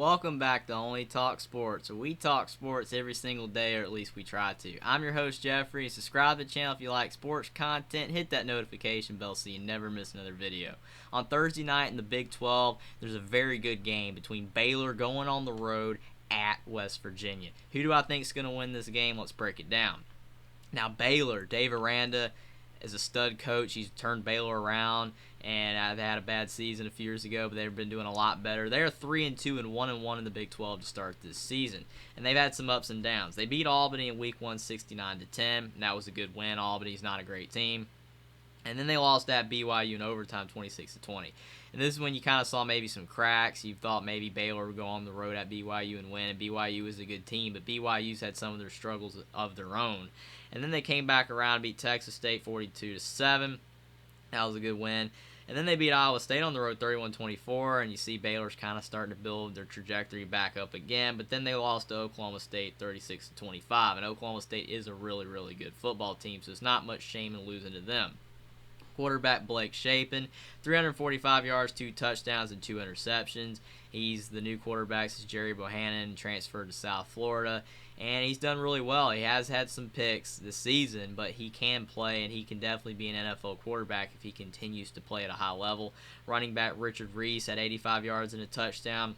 Welcome back to Only Talk Sports, where we talk sports every single day, or at least we try to. I'm your host, Jeffrey. Subscribe to the channel if you like sports content. Hit that notification bell so you never miss another video. On Thursday night in the Big 12, there's a very good game between Baylor going on the road at West Virginia. Who do I think is going to win this game? Let's break it down. Now, Baylor, Dave Aranda is a stud coach. He's turned Baylor around, and they had a bad season a few years ago, but they've been doing a lot better. They're 3-2 and 1-1 in the Big 12 to start this season, and they've had some ups and downs. They beat Albany in Week 1, 69-10, and that was a good win. Albany's not a great team. And then they lost at BYU in overtime, 26-20. And this is when you kind of saw maybe some cracks. You thought maybe Baylor would go on the road at BYU and win. And BYU is a good team, but BYU's had some of their struggles of their own. And then they came back around and beat Texas State 42-7. That was a good win. And then they beat Iowa State on the road 31-24, and you see Baylor's kind of starting to build their trajectory back up again. But then they lost to Oklahoma State 36-25, and Oklahoma State is a really, really good football team, so it's not much shame in losing to them. Quarterback Blake Shapen, 345 yards, 2 touchdowns, and 2 interceptions. He's the new quarterback since Jerry Bohannon transferred to South Florida, and he's done really well. He has had some picks this season, but he can play, and he can definitely be an NFL quarterback if he continues to play at a high level. Running back Richard Reese had 85 yards and a touchdown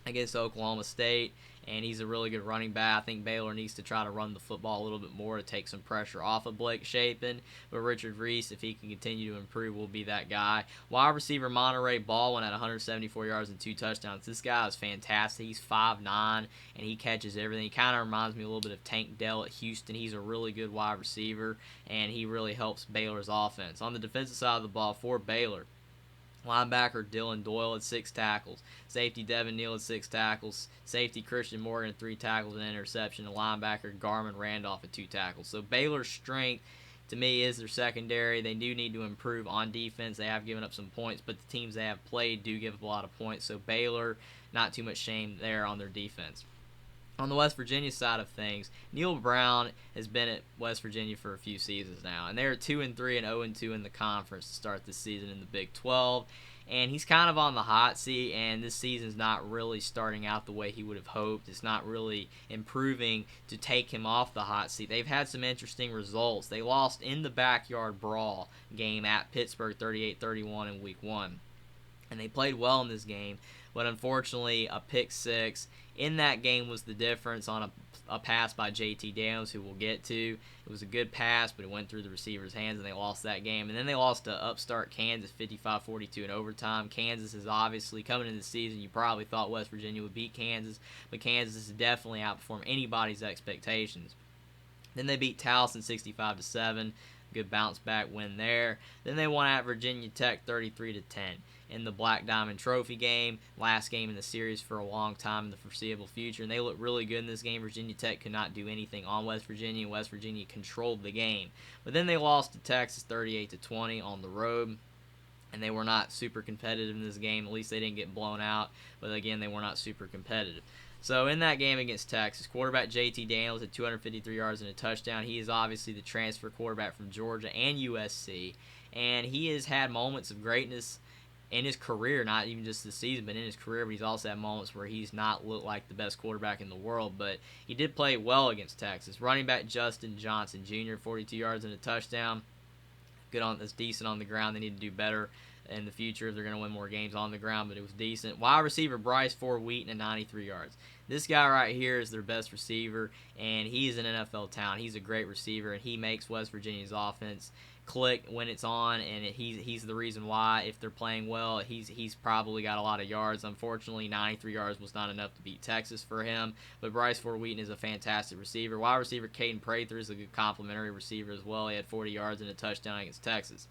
against Oklahoma State, and he's a really good running back. I think Baylor needs to try to run the football a little bit more to take some pressure off of Blake Shapen, but Richard Reese, if he can continue to improve, will be that guy. Wide receiver Monterey Baldwin at 174 yards and 2 touchdowns. This guy is fantastic. He's 5'9", and he catches everything. He kind of reminds me a little bit of Tank Dell at Houston. He's a really good wide receiver, and he really helps Baylor's offense. On the defensive side of the ball for Baylor, linebacker Dylan Doyle had 6 tackles. Safety Devin Neal had 6 tackles. Safety Christian Morgan had 3 tackles and an interception. And linebacker Garmin Randolph had 2 tackles. So Baylor's strength, to me, is their secondary. They do need to improve on defense. They have given up some points, but the teams they have played do give up a lot of points. So Baylor, not too much shame there on their defense. On the West Virginia side of things, Neal Brown has been at West Virginia for a few seasons now, and they're 2-3 and 0-2 in the conference to start this season in the Big 12. And he's kind of on the hot seat, and this season's not really starting out the way he would have hoped. It's not really improving to take him off the hot seat. They've had some interesting results. They lost in the backyard brawl game at Pittsburgh 38-31 in Week 1. And they played well in this game, but unfortunately a pick six in that game was the difference on a pass by JT Daniels, who we'll get to. It was a good pass, but it went through the receiver's hands, and they lost that game. And then they lost to upstart Kansas 55-42 in overtime. Kansas is obviously coming into the season. You probably thought West Virginia would beat Kansas, but Kansas has definitely outperformed anybody's expectations. Then they beat Towson 65-7. Good bounce back win there. Then they won at Virginia Tech 33-10 in the Black Diamond Trophy game, last game in the series for a long time in the foreseeable future, and they looked really good in this game. Virginia Tech could not do anything on West Virginia. West Virginia controlled the game, but then they lost to Texas 38-20 on the road, and they were not super competitive in this game. At least they didn't get blown out, but again, they were not super competitive. So in that game against Texas, quarterback JT Daniels had 253 yards and a touchdown. He is obviously the transfer quarterback from Georgia and USC, and he has had moments of greatness in his career, not even just this season, but in his career. But he's also had moments where he's not looked like the best quarterback in the world, but he did play well against Texas. Running back Justin Johnson Jr., 42 yards and a touchdown. That's decent on the ground. They need to do better in the future if they're going to win more games on the ground, but it was decent. Wide receiver Bryce Ford Wheaton at 93 yards. This guy right here is their best receiver, and he's an NFL talent. He's a great receiver, and he makes West Virginia's offense click when it's on, and he's the reason why. If they're playing well, he's probably got a lot of yards. Unfortunately, 93 yards was not enough to beat Texas for him, but Bryce Ford Wheaton is a fantastic receiver. Wide receiver Caden Prather is a good complimentary receiver as well. He had 40 yards and a touchdown against Texas.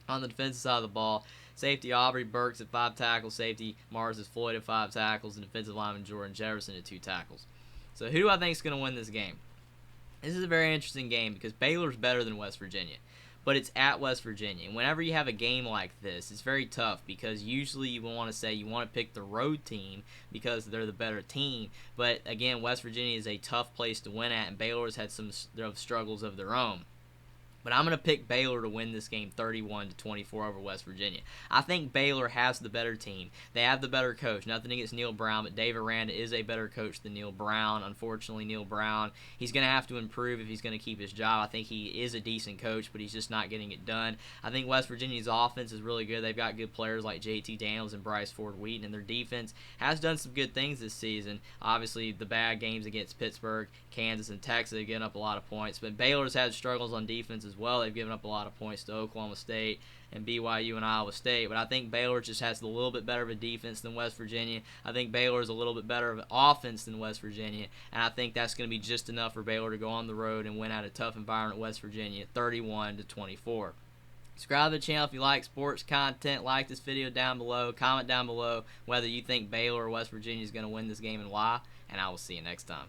On the defensive side of the ball, safety Aubrey Burks at 5 tackles, safety Mars Floyd at 5 tackles, and defensive lineman Jordan Jefferson at 2 tackles. So who do I think is going to win this game? This is a very interesting game because Baylor's better than West Virginia, but it's at West Virginia. And whenever you have a game like this, it's very tough because usually you want to say you want to pick the road team because they're the better team. But again, West Virginia is a tough place to win at, and Baylor has had some struggles of their own. But I'm going to pick Baylor to win this game 31-24 over West Virginia. I think Baylor has the better team. They have the better coach. Nothing against Neal Brown, but Dave Aranda is a better coach than Neal Brown. Unfortunately, Neal Brown, he's going to have to improve if he's going to keep his job. I think he is a decent coach, but he's just not getting it done. I think West Virginia's offense is really good. They've got good players like JT Daniels and Bryce Ford Wheaton, and their defense has done some good things this season. Obviously, the bad games against Pittsburgh, Kansas, and Texas have given up a lot of points, but Baylor's had struggles on defense as well. They've given up a lot of points to Oklahoma State and BYU and Iowa State, but I think Baylor just has a little bit better of a defense than West Virginia. I think Baylor is a little bit better of an offense than West Virginia, and I think that's going to be just enough for Baylor to go on the road and win out a tough environment at West Virginia, 31-24. Subscribe to the channel if you like sports content. Like this video down below. Comment down below whether you think Baylor or West Virginia is going to win this game and why, and I will see you next time.